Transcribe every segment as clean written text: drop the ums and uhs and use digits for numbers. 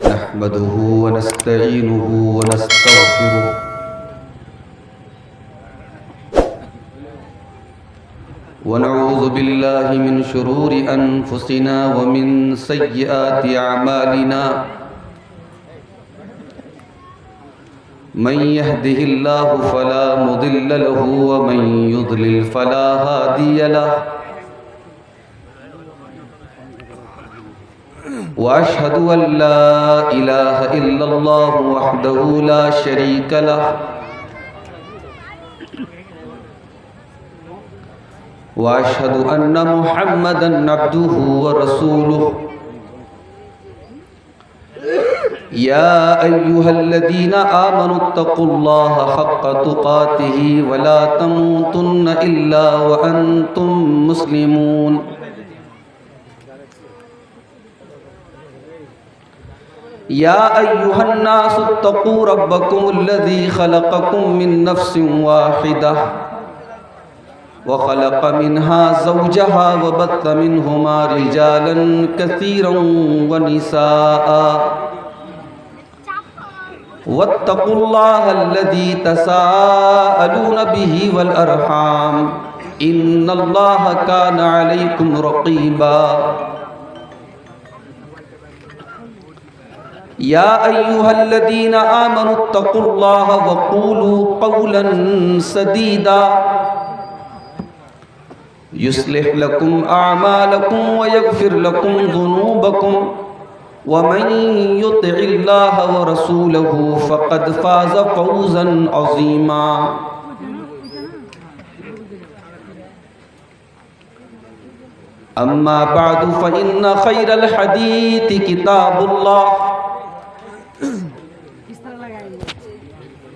नहमदुहु व नस्तईनुहु व नस्तगफिरुह व नऊज़ु बिल्लाहि मिन शुरूरि अनफुसिना व मिन सय्यिआति अअमालिना मन यहदिहिल्लाहु फला मुदिल्ल लहु व मन युद्लिल फला हादिय लहु व अशहदु अल्ला इलाहा इल्लल्लाहु वहदहु ला शरीक लहु व अशहदु अन्न मुहम्मदन अब्दुहु व रसूलुहु या अय्युहल्लज़ीना आमनुत्तक़ुल्लाहा हक़्क़ तुक़ातिही व ला तमूतुन्न इल्ला व अंतुम मुस्लिमून। या अय्युहन्नासुत्तक़ू रब्बकुमुल्लज़ी ख़लक़कुम मिन नफ़्सिन वाहिदह व ख़लक़ मिन्हा ज़ौजहा व बत्थ मिन्हुमा रिजालन कसीरन व निसाअ वत्तक़ुल्लाहल्लज़ी तसाअलून बिही वल अरहाम इन्नल्लाहा काना अलैकुम रक़ीबा। या अय्युहल्लज़ीना आमनुत्तक़ुल्लाहा व क़ूलू क़ौलन सदीदा युस्लिह लकुम अअमालकुम व यग़फ़िर लकुम ज़ुनूबकुम व मन युतिइल्लाह व रसूलहु फ़क़द फ़ाज़ फ़ौज़न अज़ीमा। अम्मा बअदु फ़इन्न ख़ैरल हदीथि किताबुल्लाह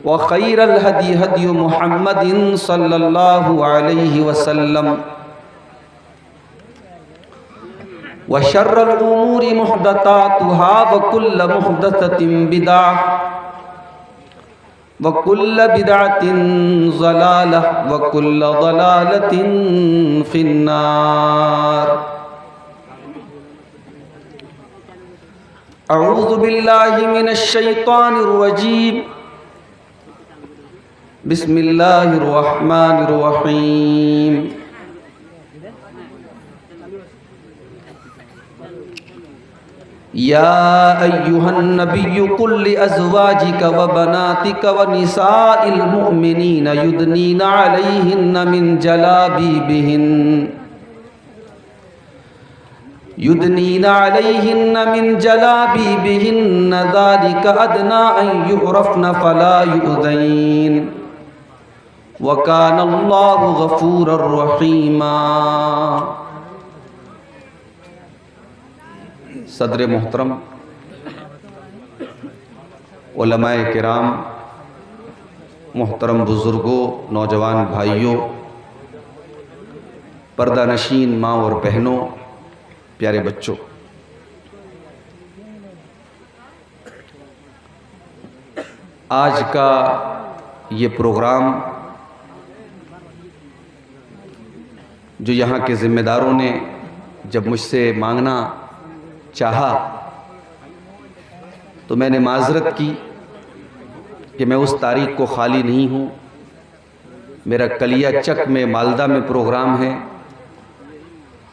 व ख़ैरल हदी हदी मुहम्मदिन सल्लल्लाहु अलैहि वसल्लम व शर्रल उमूरि मुहदसातुहा व कुल्ल मुहदसतिन बिदअह व कुल्ल बिदअतिन ज़लालह व कुल्ल ज़लालतिन फिन्नार। अऊज़ु बिल्लाहि मिनश शैतानिर रजीम बिस्मिल्लाहिर रहमानिर रहीम। या अय्युहन नबिय्यु कुल लि अज़वाजिका व बनातिका व निसाइल मुअ्मिनीना युदनीना अलैहिन्ना मिन जलाबिबिहिन्ना ज़ालिका अदना अन युअरफ़्ना फला युज़ैन व काना अल्लाहु गफ़ूरर रहीमा। सदर मोहतरम, उलमाए किराम, मोहतरम बुज़ुर्गों, नौजवान भाइयों, पर्दा नशीन माँ और बहनों, प्यारे बच्चों, आज का ये प्रोग्राम जो यहाँ के ज़िम्मेदारों ने जब मुझसे मांगना चाहा तो मैंने माज़रत की कि मैं उस तारीख़ को खाली नहीं हूँ। मेरा कलिया चक में मालदा में प्रोग्राम है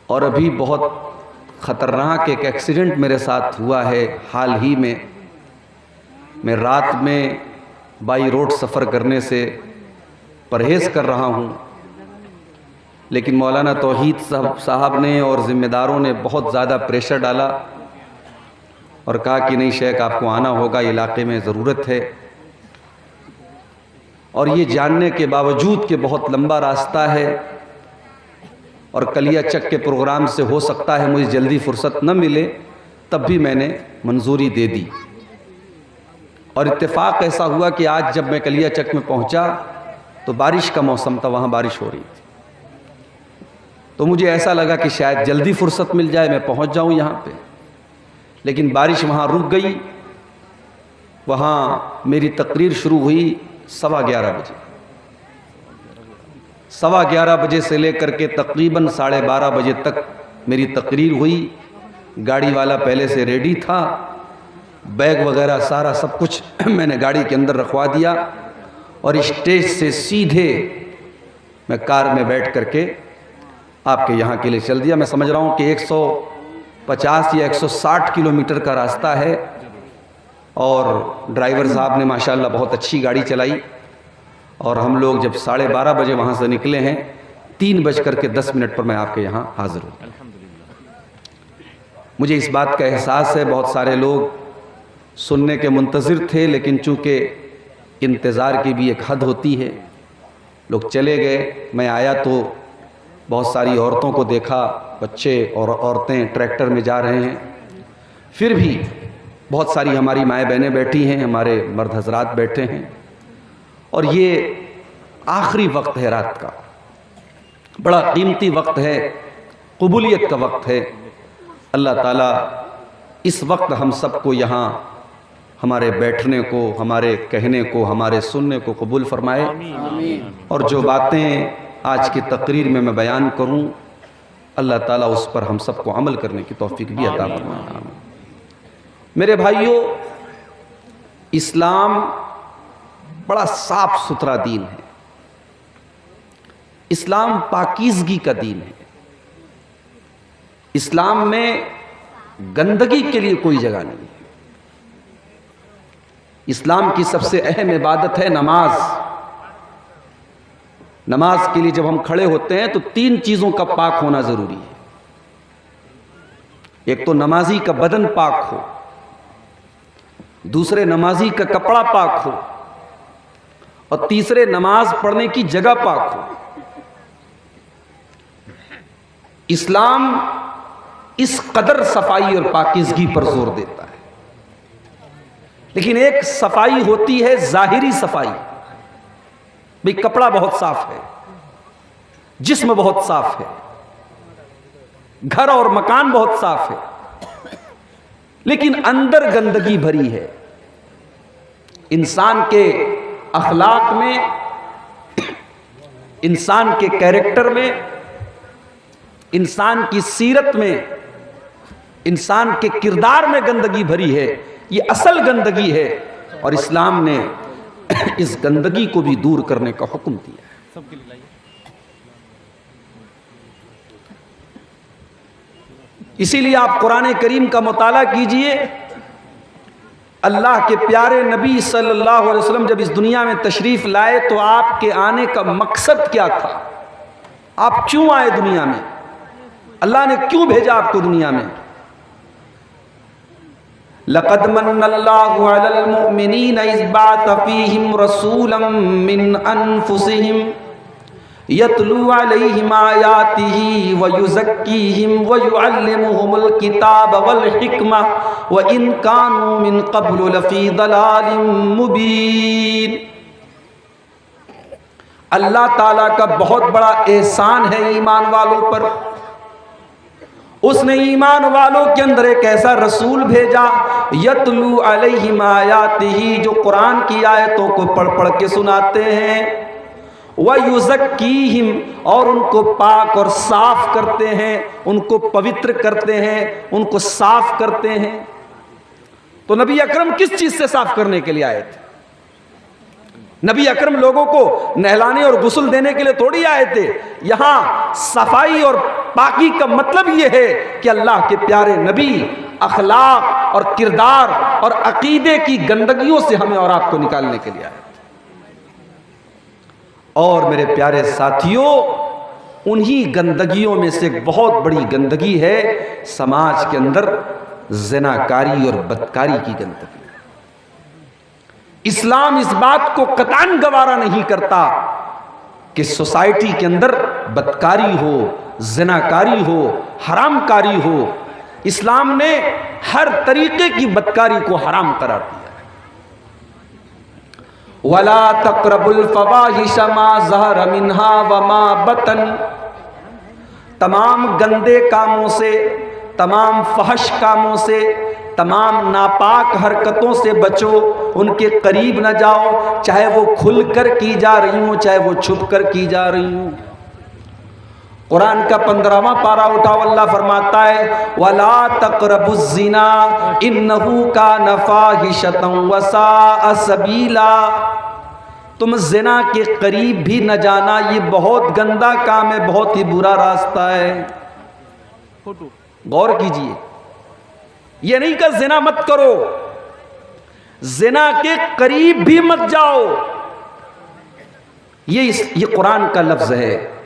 और अभी बहुत ख़तरनाक एक एक्सीडेंट मेरे साथ हुआ है हाल ही में। मैं रात में बाई रोड सफ़र करने से परहेज़ कर रहा हूँ, लेकिन मौलाना तौहीद साहब ने और ज़िम्मेदारों ने बहुत ज़्यादा प्रेशर डाला और कहा कि नहीं शेख, आपको आना होगा, इलाके में ज़रूरत है। और ये जानने के बावजूद कि बहुत लंबा रास्ता है और कलिया चक के प्रोग्राम से हो सकता है मुझे जल्दी फुर्सत न मिले, तब भी मैंने मंजूरी दे दी। और इत्तेफाक ऐसा हुआ कि आज जब मैं कलिया चक में पहुंचा तो बारिश का मौसम था, वहाँ बारिश हो रही थी। तो मुझे ऐसा लगा कि शायद जल्दी फुर्सत मिल जाए, मैं पहुंच जाऊं यहाँ पे, लेकिन बारिश वहाँ रुक गई। वहाँ मेरी तकरीर शुरू हुई 11:15 बजे। 11:15 बजे से लेकर के तकरीबन 12:30 बजे तक मेरी तकरीर हुई गाड़ी वाला पहले से रेडी था, बैग वगैरह सारा सब कुछ मैंने गाड़ी के अंदर रखवा दिया और स्टेज से सीधे मैं कार में बैठ करके आपके यहाँ के लिए चल दिया। मैं समझ रहा हूँ कि 150 या 160 किलोमीटर का रास्ता है और ड्राइवर साहब ने माशाल्लाह बहुत अच्छी गाड़ी चलाई और हम लोग जब 12:30 बजे वहाँ से निकले हैं, 3:10 पर मैं आपके यहाँ हाजिर हूँ। मुझे इस बात का एहसास है, बहुत सारे लोग सुनने के मुंतज़िर थे, लेकिन चूँकि इंतज़ार की भी एक हद होती है, लोग चले गए। मैं आया तो बहुत सारी औरतों को देखा, बच्चे और औरतें ट्रैक्टर में जा रहे हैं। फिर भी बहुत सारी हमारी माएँ बहनें बैठी हैं, हमारे मर्द हजरात बैठे हैं और ये आखिरी वक्त है, रात का बड़ा कीमती वक्त है, कबूलियत का वक्त है। अल्लाह ताला इस वक्त हम सबको यहाँ हमारे बैठने को, हमारे कहने को, हमारे सुनने को कबूल फरमाए और जो बातें आज की तकरीर में मैं बयान करूं, अल्लाह ताला उस पर हम सबको अमल करने की तौफीक भी अता फरमाए। मेरे भाइयों, इस्लाम बड़ा साफ सुथरा दीन है। इस्लाम पाकीज़गी का दीन है। इस्लाम में गंदगी के लिए कोई जगह नहीं है। इस्लाम की सबसे अहम इबादत है नमाज। नमाज के लिए जब हम खड़े होते हैं तो 3 चीज़ों का पाक होना ज़रूरी है। एक तो नमाजी का बदन पाक हो, दूसरे नमाजी का कपड़ा पाक हो और तीसरे नमाज पढ़ने की जगह पाक हो। इस्लाम इस कदर सफाई और पाकीज़गी पर जोर देता है। लेकिन एक सफाई होती है ज़ाहिरी सफाई, भाई कपड़ा बहुत साफ है, जिस्म बहुत साफ है, घर और मकान बहुत साफ है, लेकिन अंदर गंदगी भरी है। इंसान के अखलाक में, इंसान के कैरेक्टर में, इंसान की सीरत में, इंसान के किरदार में गंदगी भरी है। ये असल गंदगी है और इस्लाम ने इस गंदगी को भी दूर करने का हुक्म दिया है। इसीलिए आप कुरान करीम का मुताला कीजिए। अल्लाह के प्यारे नबी सल्लल्लाहु अलैहि वसल्लम जब इस दुनिया में तशरीफ लाए तो आपके आने का मकसद क्या था? आप क्यों आए दुनिया में? अल्लाह ने क्यों भेजा आपको दुनिया में? लक़द मन्नल्लाहु अलल मुअमिनीना इज़ बअथ फ़ीहिम रसूलन मिन अनफुसिहिम यतलू अलैहिम आयातिही व युज़क्कीहिम व युअल्लिमुहुमुल किताब वल हिकमा व इन कानू मिन क़ब्लु लफ़ी दलालिम मुबीन। अल्लाह ताला का बहुत बड़ा एहसान है ईमान वालों पर। उसने ईमान वालों के अंदर एक ऐसा रसूल भेजा, यतलू अलैहिम आयातिही, जो कुरान की आयतों को पढ़ पढ़ के सुनाते हैं, व युज़क्कीहिम, और उनको पाक और साफ करते हैं, उनको पवित्र करते हैं, उनको साफ करते हैं। तो नबी अकरम किस चीज से साफ करने के लिए आए थे? नबी अकरम लोगों को नहलाने और गुस्ल देने के लिए थोड़ी आए थे। यहां सफाई और पाकी का मतलब यह है कि अल्लाह के प्यारे नबी अखलाक और किरदार और अकीदे की गंदगियों से हमें और आपको निकालने के लिए आए। और मेरे प्यारे साथियों, उन्हीं गंदगियों में से एक बहुत बड़ी गंदगी है समाज के अंदर ज़िनाकारी और बदकारी की गंदगी। इस्लाम इस बात को कतई गवारा नहीं करता कि सोसाइटी के अंदर बदकारी हो, ज़िनाकारी हो, हरामकारी हो। इस्लाम ने हर तरीके की बदकारी को हराम करार दिया। वला तक़रबुल फ़वाहिश मा ज़हर मिन्हा व मा बतन, तमाम गंदे कामों से, तमाम फहश कामों से, तमाम नापाक हरकतों से बचो, उनके करीब न जाओ, चाहे वो खुलकर की जा रही हो, चाहे वो छुप कर की जा रही हो। कुरान का 15वां पारा उठाओ, अल्लाह फरमाता है वला तक़रबुज़्ज़िना इन्नहु कान फ़ाहिशतन वसाअ सबीला। तुम ज़िना के करीब भी न जाना, ये बहुत गंदा काम है, बहुत ही बुरा रास्ता है। गौर कीजिए, ये नहीं कि ज़िना मत करो, ज़िना के करीब भी मत जाओ। ये कुरान का लफ्ज़ है।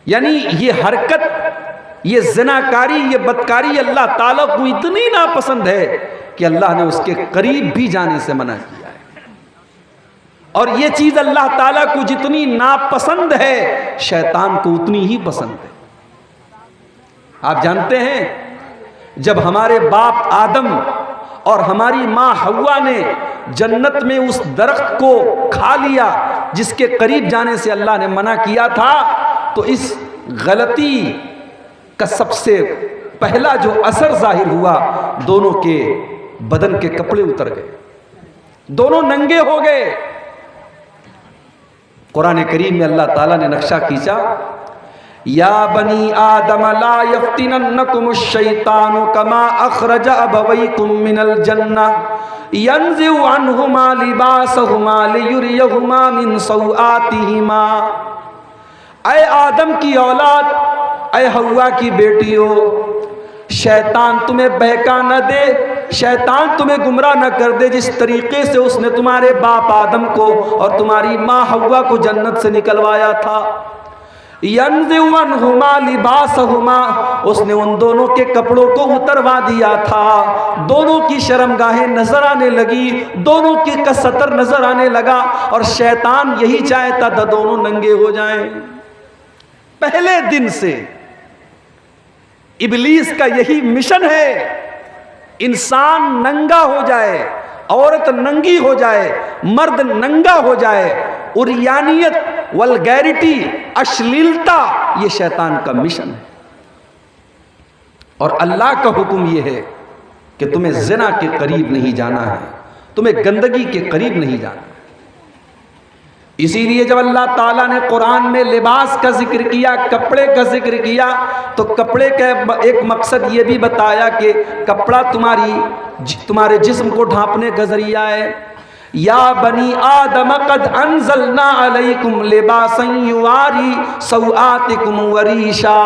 यानी ये हरकत, ये ज़िनाकारी, ये बदकारी अल्लाह ताला को इतनी नापसंद है कि अल्लाह ने उसके करीब भी जाने से मना किया है। और ये चीज़ अल्लाह ताला को जितनी नापसंद है, शैतान को उतनी ही पसंद है। आप जानते हैं, जब हमारे बाप आदम और हमारी माँ हव्वा ने जन्नत में उस दरख्त को खा लिया जिसके करीब जाने से अल्लाह ने मना किया था, तो इस गलती का सबसे पहला जो असर जाहिर हुआ, दोनों के बदन के कपड़े उतर गए, दोनों नंगे हो गए। कुरान करीम में अल्लाह ताला ने नक्शा खींचा, या बनी आदम ला यफ्तिनन्नकुम शैतानु कमा अखरज अबवैकुम मिनल जन्नह यंज़िउ अन्हुमा लिबासहुमा लियुरियहुमा मिन सौआतिहिमा। ऐ आदम की औलाद, ऐ हव्वा की बेटियों, शैतान तुम्हें बहका न दे, शैतान तुम्हें गुमराह न कर दे जिस तरीके से उसने तुम्हारे बाप आदम को और तुम्हारी माँ हव्वा को जन्नत से निकलवाया था। यंज़िउ अन्हुमा लिबासहुमा, उसने उन दोनों के कपड़ों को उतरवा दिया था, दोनों की शर्मगाहें नजर आने लगी, दोनों की का सतर नजर आने लगा, और शैतान यही चाहता था दोनों नंगे हो जाएं। पहले दिन से इब्लीस का यही मिशन है, इंसान नंगा हो जाए, औरत नंगी हो जाए, मर्द नंगा हो जाए। उरियानियत, वल्गैरिटी, अश्लीलता, ये शैतान का मिशन है। और अल्लाह का हुक्म यह है कि तुम्हें ज़िना के करीब नहीं जाना है, तुम्हें गंदगी के करीब नहीं जाना। इसीलिए जब अल्लाह ताला ने कुरान में लिबास का जिक्र किया, कपड़े का जिक्र किया, तो कपड़े का एक मकसद ये भी बताया कि कपड़ा तुम्हारे जिस्म को ढांपने का जरिया है। या बनी आदम कद अंज़लना अलैकुम लिबासन युवारी सौआतिकुम वरीशा।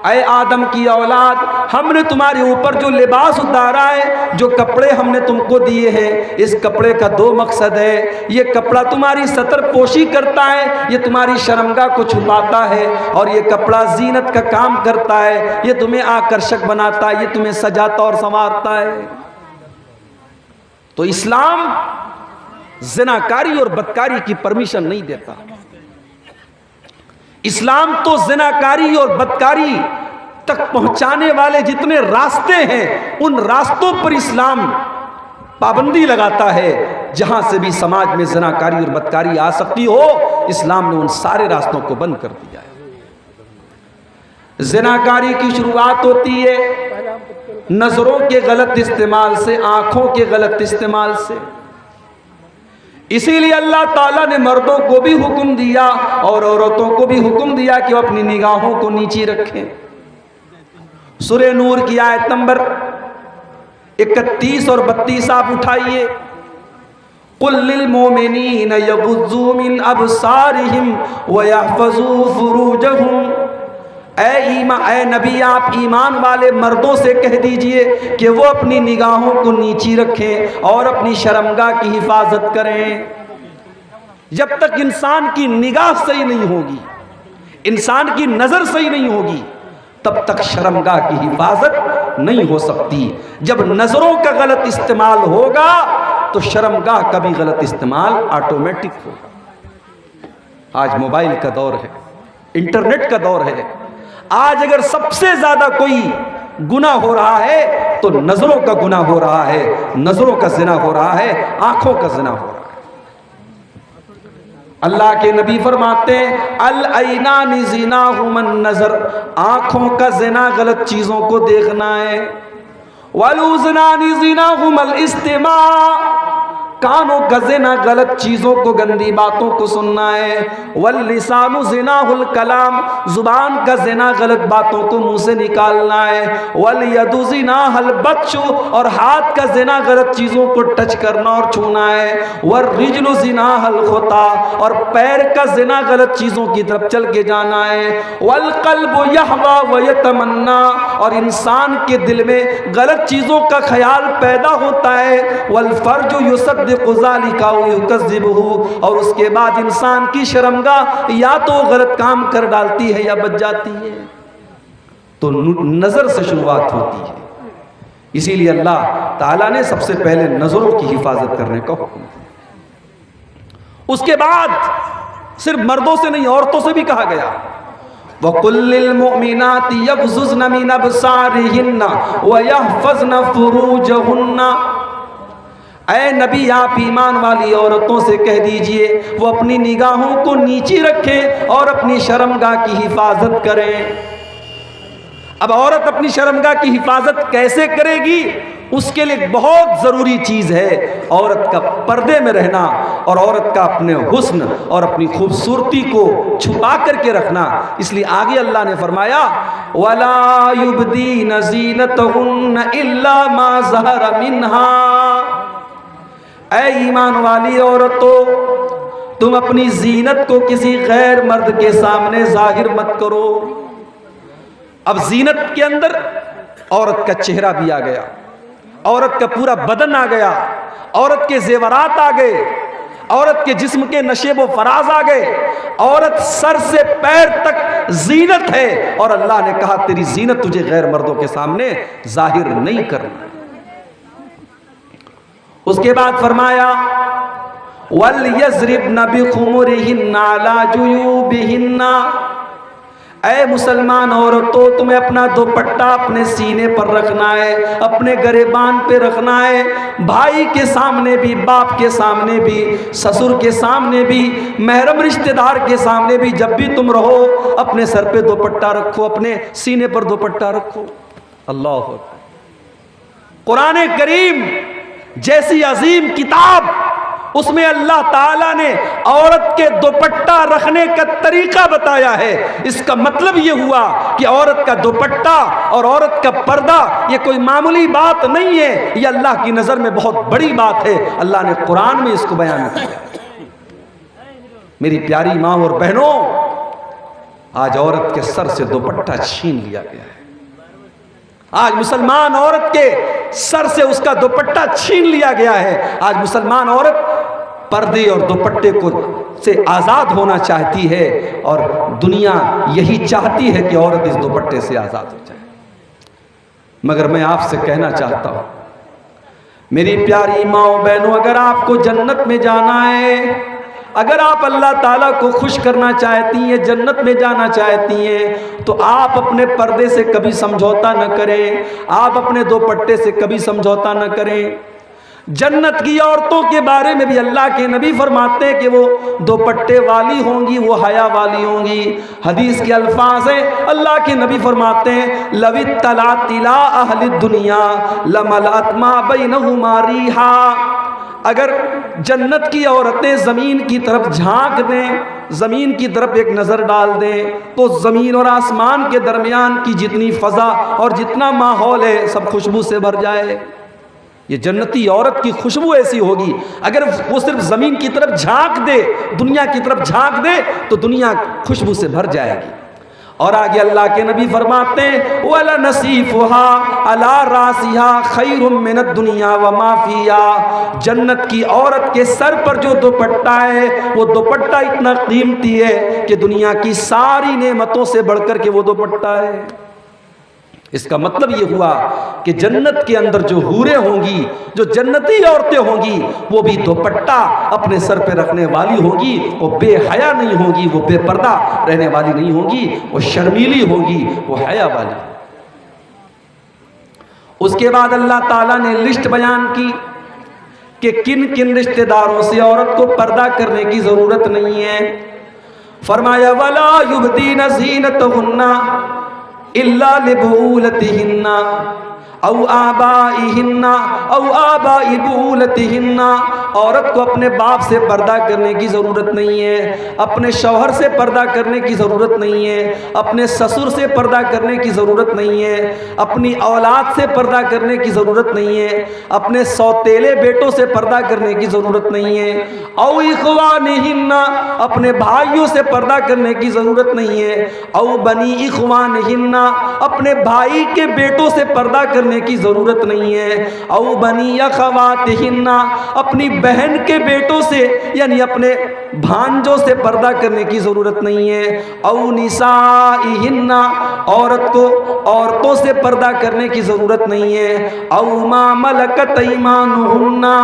ऐ आदम की औलाद, हमने तुम्हारे ऊपर जो लिबास उतारा है, जो कपड़े हमने तुमको दिए हैं, इस कपड़े का दो मकसद है। ये कपड़ा तुम्हारी सतर पोशी करता है, ये तुम्हारी शर्मगाह को छुपाता है, और ये कपड़ा जीनत का काम करता है, ये तुम्हें आकर्षक बनाता है, ये तुम्हें सजाता और संवारता है। तो इस्लाम ज़िनाकारी और बदकारी की परमिशन नहीं देता। इस्लाम तो ज़िनाकारी और बदकारी तक पहुंचाने वाले जितने रास्ते हैं, उन रास्तों पर इस्लाम पाबंदी लगाता है। जहां से भी समाज में ज़िनाकारी और बदकारी आ सकती हो, इस्लाम ने उन सारे रास्तों को बंद कर दिया है। ज़िनाकारी की शुरुआत होती है नज़रों के गलत इस्तेमाल से, आंखों के गलत इस्तेमाल से। इसीलिए अल्लाह ताला ने मर्दों को भी हुक्म दिया और औरतों को भी हुक्म दिया कि वो अपनी निगाहों को नीचे रखें। सूरह नूर की आयत नंबर 31 और 32 आप उठाइए। कुल लिल मोमिनीन यगुज़्ज़ू मिन अबसारिहिम व यहफ़ज़ू फुरूजहुम। ऐ नबी, आप ईमान वाले मर्दों से कह दीजिए कि वो अपनी निगाहों को नीची रखें और अपनी शर्मगाह की हिफाजत करें। जब तक इंसान की निगाह सही नहीं होगी, इंसान की नज़र सही नहीं होगी, तब तक शर्मगाह की हिफाजत नहीं हो सकती। जब नज़रों का गलत इस्तेमाल होगा तो शर्मगाह का भी गलत इस्तेमाल ऑटोमेटिक होगा। आज मोबाइल का दौर है, इंटरनेट का दौर है। आज अगर सबसे ज्यादा कोई गुनाह हो रहा है तो नजरों का गुनाह हो रहा है, नजरों का ज़िना हो रहा है, आंखों का ज़िना हो रहा है। अल्लाह के नबी फरमाते हैं अल ऐनानी ज़िनाहुमन नज़र, आंखों का ज़िना गलत चीज़ों को देखना है। वल उज़नानी ज़िनाहुमल इस्तिमा, कानों का ज़िना गलत चीज़ों को, गंदी बातों को सुनना है। वल लिसानु ज़िनाहुल कलाम, ज़ुबान का ज़िना गलत बातों को मुंह से निकालना है। वल यदु ज़िनाहुल बत्शु, और हाथ का ज़िना गलत चीज़ों को टच करना और छूना है। वर रिजलु ज़िनाहुल खुता, और पैर का ज़िना गलत चीज़ों की तरफ चल के जाना है। वल क़ल्बु यहवा व यतमन्ना, और इंसान के दिल में गलत चीज़ों का ख्याल पैदा होता है। वल फर्जु युसद्दिक़ु ज़ालिका व युकज़्ज़िबुहु, और उसके बाद इंसान की शर्मगाह या तो गलत काम कर डालती है या बच जाती है। तो नज़र से शुरुआत होती है, इसीलिए अल्लाह ताला ने सबसे पहले नज़रों की हिफाजत करने का हुक्म दिया। उसके बाद सिर्फ मर्दों से नहीं, औरतों से भी कहा गया, वकुल्लिल मुमिनाति यग़ज़ुज़्न मिन अबसारिहिन्ना व यहफ़ज़्न फ़ुरूजहुन्ना। ऐ नबी, आप ईमान वाली औरतों से कह दीजिए वो अपनी निगाहों को नीचे रखें और अपनी शर्मगाह की हिफाजत करें। अब औरत अपनी शर्मगाह की हिफाजत कैसे करेगी? उसके लिए बहुत ज़रूरी चीज़ है औरत का पर्दे में रहना, और औरत का अपने हुस्न और अपनी खूबसूरती को छुपा करके रखना। इसलिए आगे अल्लाह ने फरमाया, वला युबदीन ज़ीनतहुन्न इल्ला मा ज़हरा मिन्हा। ऐ ईमान वाली औरतों, तुम अपनी जीनत को किसी गैर मर्द के सामने जाहिर मत करो। अब जीनत के अंदर औरत का चेहरा भी आ गया, औरत का पूरा बदन आ गया, औरत के जेवरात आ गए, औरत के जिस्म के नशेब व फराज आ गए। औरत सर से पैर तक जीनत है, और अल्लाह ने कहा तेरी जीनत तुझे गैर मर्दों के सामने जाहिर नहीं करना। उसके बाद फरमाया, वल यज़रिबन बिखुमुरिहिन्ना अला जुयूबिहिन्ना। ऐ मुसलमान औरतों, तुम्हें अपना दुपट्टा अपने सीने पर रखना है, अपने गरेबान पे रखना है। भाई के सामने भी, बाप के सामने भी, ससुर के सामने भी, महरम रिश्तेदार के सामने भी, जब भी तुम रहो अपने सर पे दुपट्टा रखो, अपने सीने पर दुपट्टा रखो। अल्लाह हू अकबर। कुरान करीम जैसी अजीम किताब, उसमें अल्लाह ताला ने औरत के दुपट्टा रखने का तरीका बताया है। इसका मतलब यह हुआ कि औरत का दुपट्टा और औरत का पर्दा ये कोई मामूली बात नहीं है, यह अल्लाह की नज़र में बहुत बड़ी बात है। अल्लाह ने कुरान में इसको बयान किया। मेरी प्यारी माँ और बहनों, आज औरत के सर से दुपट्टा छीन लिया गया है। आज मुसलमान औरत के सर से उसका दुपट्टा छीन लिया गया है। आज मुसलमान औरत पर्दे और दुपट्टे को से आज़ाद होना चाहती है, और दुनिया यही चाहती है कि औरत इस दुपट्टे से आज़ाद हो जाए। मगर मैं आपसे कहना चाहता हूँ मेरी प्यारी माओ बहनों, अगर आपको जन्नत में जाना है, अगर आप अल्लाह ताला को खुश करना चाहती हैं, जन्नत में जाना चाहती हैं, तो आप अपने पर्दे से कभी समझौता न करें, आप अपने दुपट्टे से कभी समझौता न करें। जन्नत की औरतों के बारे में भी अल्लाह के नबी फरमाते हैं कि वो दुपट्टे वाली होंगी, वो हया वाली होंगी। हदीस के अल्फाज हैं, अल्लाह के नबी फरमाते हैं, लवित्तला तिला अहली दुनिया लमलअत मा बैनहुमा रिहा। अगर जन्नत की औरतें ज़मीन की तरफ झांक दें, ज़मीन की तरफ एक नज़र डाल दें, तो ज़मीन और आसमान के दरमियान की जितनी फ़ज़ा और जितना माहौल है सब खुशबू से भर जाए। ये जन्नती औरत की खुशबू ऐसी होगी, अगर वो सिर्फ ज़मीन की तरफ झांक दे, दुनिया की तरफ झांक दे, तो दुनिया खुशबू से भर जाएगी। और आगे अल्लाह के नबी फरमाते हैं, वला नसीफुहा अला रासिहा खैरुम मिनद दुनिया व मा फिहा। जन्नत की औरत के सर पर जो दुपट्टा है, वो दुपट्टा इतना कीमती है कि दुनिया की सारी नेमतों से बढ़कर के वो दुपट्टा है। इसका मतलब ये हुआ कि जन्नत के अंदर जो हूरें होंगी, जो जन्नती औरतें होंगी, वो भी दुपट्टा अपने सर पे रखने वाली होगी। वो बेहया नहीं होगी, वो बेपर्दा रहने वाली नहीं होगी, वो शर्मीली होगी, वो हया वाली। उसके बाद अल्लाह ताला ने लिस्ट बयान की कि किन किन रिश्तेदारों से औरत को पर्दा करने की जरूरत नहीं है। फरमाया, वला युबदीन ज़ीनतहुन्ना इल्ला लिबूलतिहिन्ना। औ आबाइहिन्ना औ आबाइ बुलतिहिन्ना। औरत को अपने बाप से पर्दा करने की ज़रूरत नहीं है, अपने शौहर से पर्दा करने की ज़रूरत नहीं है, अपने ससुर से पर्दा करने की ज़रूरत नहीं है, अपनी औलाद से पर्दा करने की ज़रूरत नहीं है, अपने सौतेले बेटों से पर्दा करने की ज़रूरत नहीं है। औ इख्वानिहिन्ना, अपने भाइयों से पर्दा करने की ज़रूरत नहीं है। औ बनी इख्वानिहिन्ना, अपने भाई के बेटों से पर्दा करने की ज़रूरत नहीं है। औ बनी अखवातिहिन्ना, अपनी बहन के बेटों से यानी अपने भांजों से पर्दा करने की ज़रूरत नहीं है। औ निसाइहिन्ना, औरत को औरतों से पर्दा करने की ज़रूरत नहीं है। औ मा मलकत ऐमानुहुन्ना,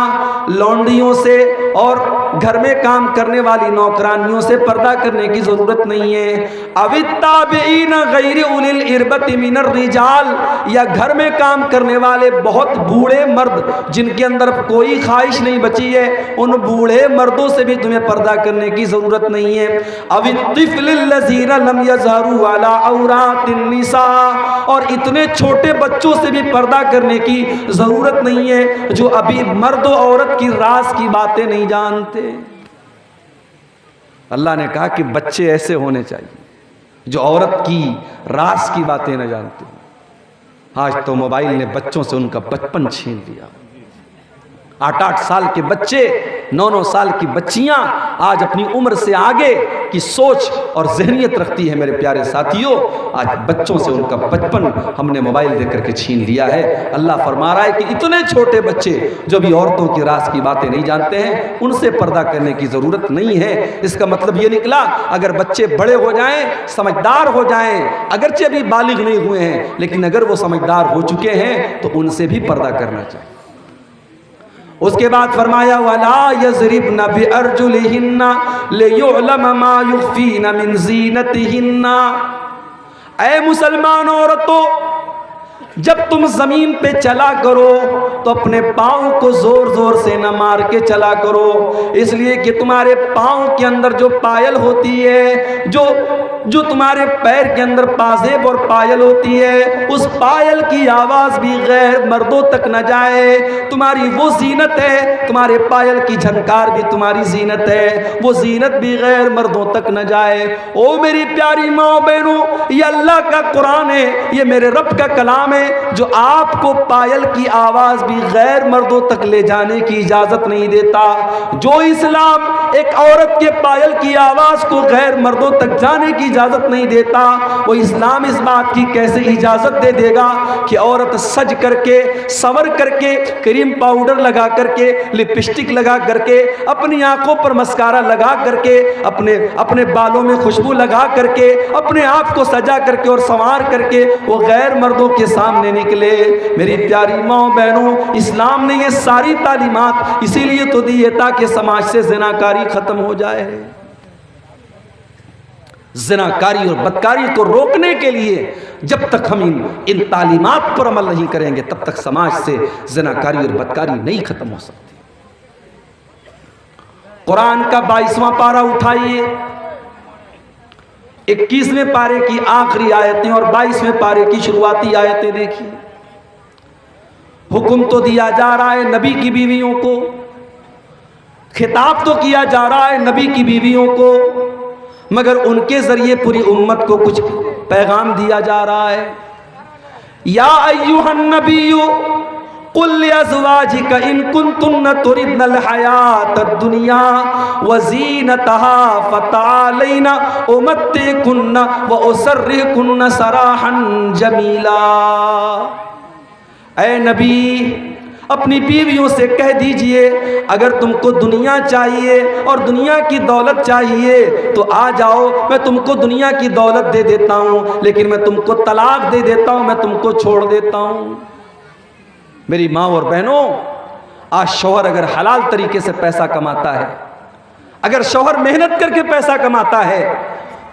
लौंडियों से और घर में काम करने वाली नौकरानियों से पर्दा करने की ज़रूरत नहीं है। अवित्ताबिईन गैर उलिल इरबति मिनर रिजाल, या घर में काम करने वाले बहुत बूढ़े मर्द जिनके अंदर कोई ख्वाहिश नहीं बची है, उन बूढ़े मर्दों से भी तुम्हें पर्दा करने की ज़रूरत नहीं है। अवित्तिफ़्लिल्लज़ीना लम यज़हरू अला औरातिन निसा, और इतने छोटे बच्चों से भी पर्दा करने की ज़रूरत नहीं है जो अभी मर्द और औरत की राज की बातें नहीं जानते। अल्लाह ने कहा कि बच्चे ऐसे होने चाहिए जो औरत की राज की बातें न जानते। आज तो मोबाइल ने बच्चों से उनका बचपन छीन लिया। 8-8 साल के बच्चे, 9-9 साल की बच्चियां आज अपनी उम्र से आगे की सोच और जहनियत रखती है। मेरे प्यारे साथियों, आज बच्चों से उनका बचपन हमने मोबाइल दे करके छीन लिया है। अल्लाह फरमा रहा है कि इतने छोटे बच्चे जो भी औरतों की राज की बातें नहीं जानते हैं, उनसे पर्दा करने की ज़रूरत नहीं है। इसका मतलब ये निकला, अगर बच्चे बड़े हो जाएं, समझदार हो जाएं, अगरचे अभी बालिग नहीं हुए हैं, लेकिन अगर वो समझदार हो चुके हैं तो उनसे भी पर्दा करना चाहिए। उसके बाद फरमाया वला यज़रिबना बिअरजुलिहिन्ना लियुअलम मा युख्फीना मिन ज़ीनतिहिन्ना। ऐ मुसलमान औरतों, जब तुम ज़मीन पे चला करो तो अपने पाँव को ज़ोर ज़ोर से न मार के चला करो, इसलिए कि तुम्हारे पाँव के अंदर जो पायल होती है, जो तुम्हारे पैर के अंदर पाजेब और पायल होती है, उस पायल की आवाज़ भी गैर मर्दों तक न जाए। तुम्हारी वो जीनत है, तुम्हारे पायल की झनकार भी तुम्हारी जीनत है, वो जीनत भी गैर मर्दों तक न जाए। ओ मेरी प्यारी माँ बहनों, ये अल्लाह का कुरान है, ये मेरे रब का कलाम है, जो आपको पायल की आवाज भी गैर मर्दों तक ले जाने की इजाजत नहीं देता। जो इस्लाम एक औरत के पायल की आवाज को गैर मर्दों तक जाने की इजाजत नहीं देता, वो इस्लाम इस बात की कैसे इजाजत दे देगा कि औरत सज करके, संवर करके, क्रीम पाउडर लगा करके, लिपस्टिक लगा करके, अपनी आंखों पर मस्कारा लगा करके, अपने बालों में खुशबू लगा करके, अपने आप को सजा करके और संवार करके वो गैर मर्दों के सामने निकले। मेरी प्यारी माँ बहनों, इस्लाम ने ये सारी तालीमात इसीलिए तो दी है ताकि समाज से ज़िनाकारी खत्म हो जाए। ज़िनाकारी और बदकारी को रोकने के लिए जब तक हम इन तालीमात पर अमल नहीं करेंगे, तब तक समाज से ज़िनाकारी और बदकारी नहीं खत्म हो सकती। कुरान का 22वां पारा उठाइए, 21वें पारे की आखिरी आयतें और 22वें पारे की शुरुआती आयतें देखिए। हुक्म तो दिया जा रहा है नबी की बीवियों को, खिताब तो किया जा रहा है नबी की बीवियों को, मगर उनके जरिए पूरी उम्मत को कुछ पैगाम दिया जा रहा है। या अय्युहन नबिय्यु कुल लिअज़वाजिका इन कुन्तुन्ना तुरिदनल हयातद दुनिया व ज़ीनतहा फ़तआलैना उमत्तिकुन्ना व उसर्रिहुकुन्ना सराहन जमीला। ऐ नबी, अपनी बीवियों से कह दीजिए, अगर तुमको दुनिया चाहिए और दुनिया की दौलत चाहिए तो आ जाओ, मैं तुमको दुनिया की दौलत दे देता हूँ, लेकिन मैं तुमको तलाक दे देता हूँ, मैं तुमको छोड़ देता हूँ। मेरी माँ और बहनों, आज शौहर अगर हलाल तरीके से पैसा कमाता है, अगर शौहर मेहनत करके पैसा कमाता है,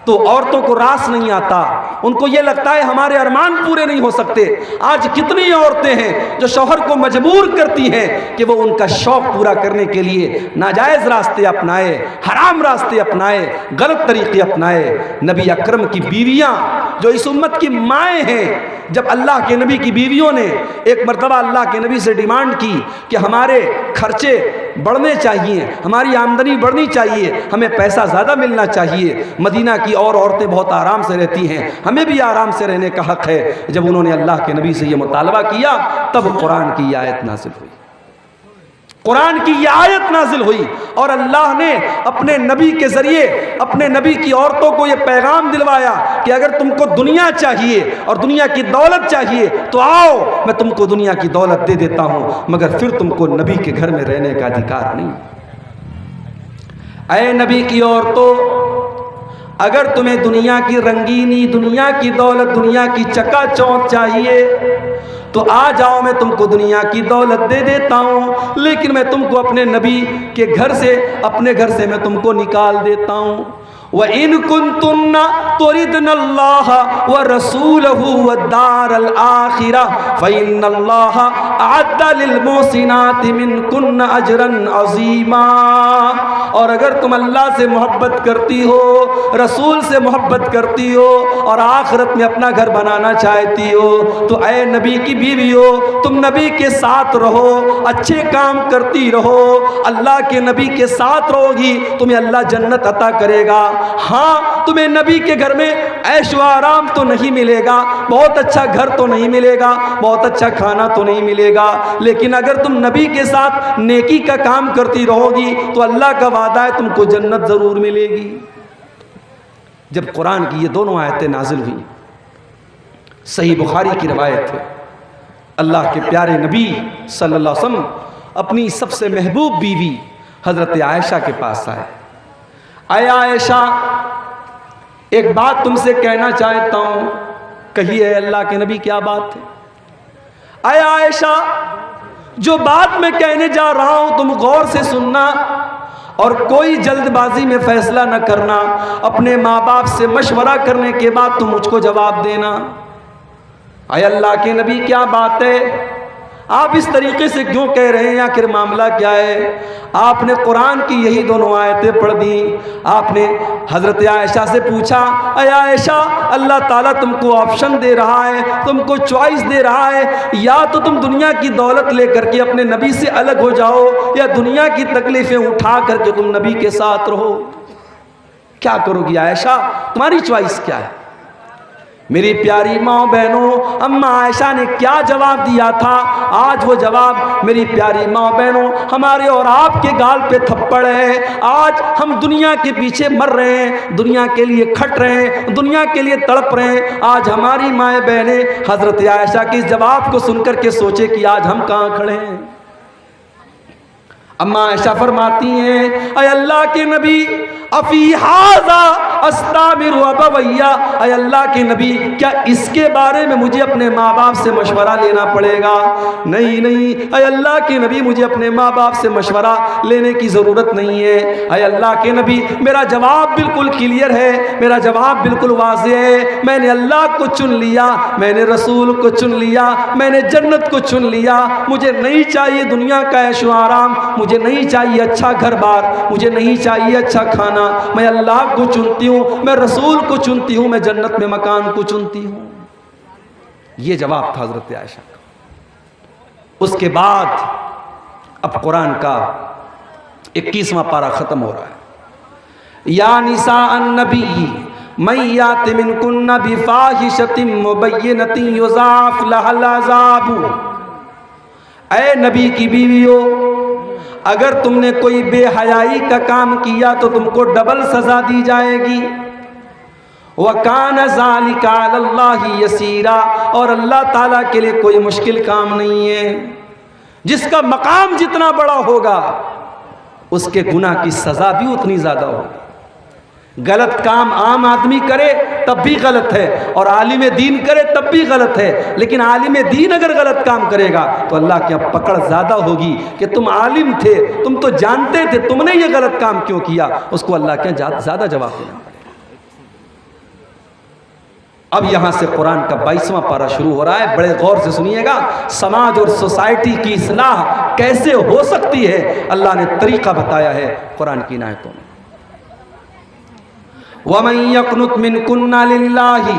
तो औरतों को रास नहीं आता, उनको ये लगता है हमारे अरमान पूरे नहीं हो सकते। आज कितनी औरतें हैं जो शौहर को मजबूर करती हैं कि वो उनका शौक पूरा करने के लिए नाजायज़ रास्ते अपनाए, हराम रास्ते अपनाए, गलत तरीके अपनाए। नबी अकरम की बीवियां जो इस उम्मत की माएँ हैं, जब अल्लाह के नबी की बीवियों ने एक मरतबा अल्लाह के नबी से डिमांड की कि हमारे खर्चे बढ़ने चाहिए, हमारी आमदनी बढ़नी चाहिए, हमें पैसा ज़्यादा मिलना चाहिए, मदीना की और औरतें बहुत आराम से रहती हैं, हमें भी आराम से रहने का हक़ है। जब उन्होंने अल्लाह के नबी से ये मुतालबा किया तब कुरान की आयत नाज़िल हुई, कुरान की ये आयत नाजिल हुई और अल्लाह ने अपने नबी के ज़रिए अपने नबी की औरतों को ये पैगाम दिलवाया कि अगर तुमको दुनिया चाहिए और दुनिया की दौलत चाहिए तो आओ, मैं तुमको दुनिया की दौलत दे देता हूँ, मगर फिर तुमको नबी के घर में रहने का अधिकार नहीं। ऐ नबी की औरतों, अगर तुम्हें दुनिया की रंगीनी, दुनिया की दौलत, दुनिया की चकाचौंध चाहिए तो आ जाओ, मैं तुमको दुनिया की दौलत दे देता हूँ, लेकिन मैं तुमको अपने नबी के घर से, अपने घर से मैं तुमको निकाल देता हूँ। व इन कुन्तुन्ना तुरिदनल्लाह व रसूलहु व दारल आखिरा फ़इन्नल्लाह अअद्दा लिल मुहसिनाति मिनकुन्न अजरन अज़ीमा। और अगर तुम अल्लाह से मोहब्बत करती हो, रसूल से मोहब्बत करती हो और आखिरत में अपना घर बनाना चाहती हो तो ऐ नबी की बीवी हो, तुम नबी के साथ रहो, अच्छे काम करती रहो, अल्लाह के नबी के साथ रहोगी, तुम्हें अल्लाह जन्नत अता करेगा। हाँ, तुम्हें नबी के घर में ऐश व आराम तो नहीं मिलेगा, बहुत अच्छा घर तो नहीं मिलेगा, बहुत अच्छा खाना तो नहीं मिलेगा, लेकिन अगर तुम नबी के साथ नेकी का काम करती रहोगी तो अल्लाह का वादा है तुमको जन्नत ज़रूर मिलेगी। जब कुरान की ये दोनों आयतें नाजिल हुई, सही बुखारी की रवायत है, अल्लाह के प्यारे नबी सल्लल्लाहु अलैहि वसल्लम अपनी सबसे महबूब बीवी हज़रत आयशा के पास आए। आय आयशा, एक बात तुमसे कहना चाहता हूँ। कहिए अल्लाह के नबी, क्या बात है? आय आयशा, जो बात मैं कहने जा रहा हूँ तुम गौर से सुनना और कोई जल्दबाजी में फैसला न करना, अपने माँ बाप से मशवरा करने के बाद तुम मुझको जवाब देना। आय अल्लाह के नबी, क्या बात है? आप इस तरीके से क्यों कह रहे हैं? आखिर मामला क्या है? आपने कुरान की यही दोनों आयतें पढ़ दी। आपने हज़रत आयशा से पूछा, अय आयशा, अल्लाह ताला तुमको ऑप्शन दे रहा है, तुमको चॉइस दे रहा है, या तो तुम दुनिया की दौलत लेकर के अपने नबी से अलग हो जाओ या दुनिया की तकलीफ़ें उठा करके तुम नबी के साथ रहो। क्या करोगी आयशा? तुम्हारी चॉइस क्या है? मेरी प्यारी माँ बहनों, अम्मा आयशा ने क्या जवाब दिया था? आज वो जवाब मेरी प्यारी माँ बहनों हमारे और आपके गाल पे थप्पड़ है। आज हम दुनिया के पीछे मर रहे हैं, दुनिया के लिए खट रहे हैं, दुनिया के लिए तड़प रहे हैं। आज हमारी माएँ बहनें हज़रत आयशा के इस जवाब को सुनकर के सोचे कि आज हम कहाँ खड़े हैं। अम्मा आयशा फरमाती हैं, अय अल्लाह के नबी, अफी हाज़ा अस्तामिरु अबवैया, अय अल्लाह के नबी, क्या इसके बारे में मुझे अपने माँ बाप से मशवरा लेना पड़ेगा? नहीं नहीं, अय अल्लाह के नबी, मुझे अपने माँ बाप से मशवरा लेने की ज़रूरत नहीं है। अय अल्लाह के नबी, मेरा जवाब बिल्कुल क्लियर है, मेरा जवाब बिल्कुल वाज़ेह है। मैंने अल्लाह को चुन लिया, मैंने रसूल को चुन लिया, मैंने जन्नत को चुन लिया। मुझे नहीं चाहिए दुनिया का ऐश व आराम, मुझे नहीं चाहिए अच्छा घर बार, मुझे नहीं चाहिए अच्छा खाना। मैं अल्लाह को चुनती हूँ, मैं रसूल को चुनती हूँ, मैं जन्नत में मकान को चुनती हूँ। ये जवाब था हज़रत आयशा का। उसके बाद अब कुरान का 21वां पारा ख़त्म हो रहा है। या निसा अन्नबी मैयात मिनकुन्ना बिफाहिशतिन मुबय्यनतिन युज़ाफ लहल अज़ाबु। ऐ नबी की बीवियों, अगर तुमने कोई बेहयाई का काम किया तो तुमको डबल सजा दी जाएगी। वकान ज़ालिका अलल्लाहि यसीरा, और अल्लाह ताला के लिए कोई मुश्किल काम नहीं है। जिसका मकाम जितना बड़ा होगा उसके गुनाह की सज़ा भी उतनी ज़्यादा होगी। गलत काम आम आदमी करे तब भी गलत है और आलिम दीन करे तब भी गलत है, लेकिन आलिम दीन अगर गलत काम करेगा तो अल्लाह की पकड़ ज़्यादा होगी कि तुम आलिम थे, तुम तो जानते थे, तुमने ये गलत काम क्यों किया, उसको अल्लाह के ज़्यादा जवाब देना पड़ेगा। अब यहाँ से कुरान का 22वां पारा शुरू हो रहा है। बड़े गौर से सुनिएगा, समाज और सोसाइटी की इस्लाह कैसे हो सकती है, अल्लाह ने तरीका बताया है कुरान की आयतों में। वमन यक़नुत मिनकुन्ना लिल्लाहि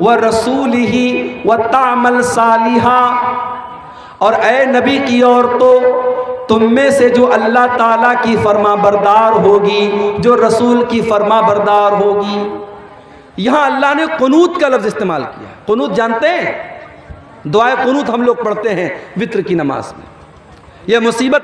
व रसूलिही व तामल सालिहा, और ए नबी की औरतों, तुम में से जो अल्लाह ताला की फरमा बरदार होगी, जो रसूल की फरमा बरदार होगी। यहाँ अल्लाह ने कुनूत का लफ्ज़ इस्तेमाल किया। कुनूत जानते हैं? दुआए कुनूत हम लोग पढ़ते हैं वित्र की नमाज में। यह मुसीबत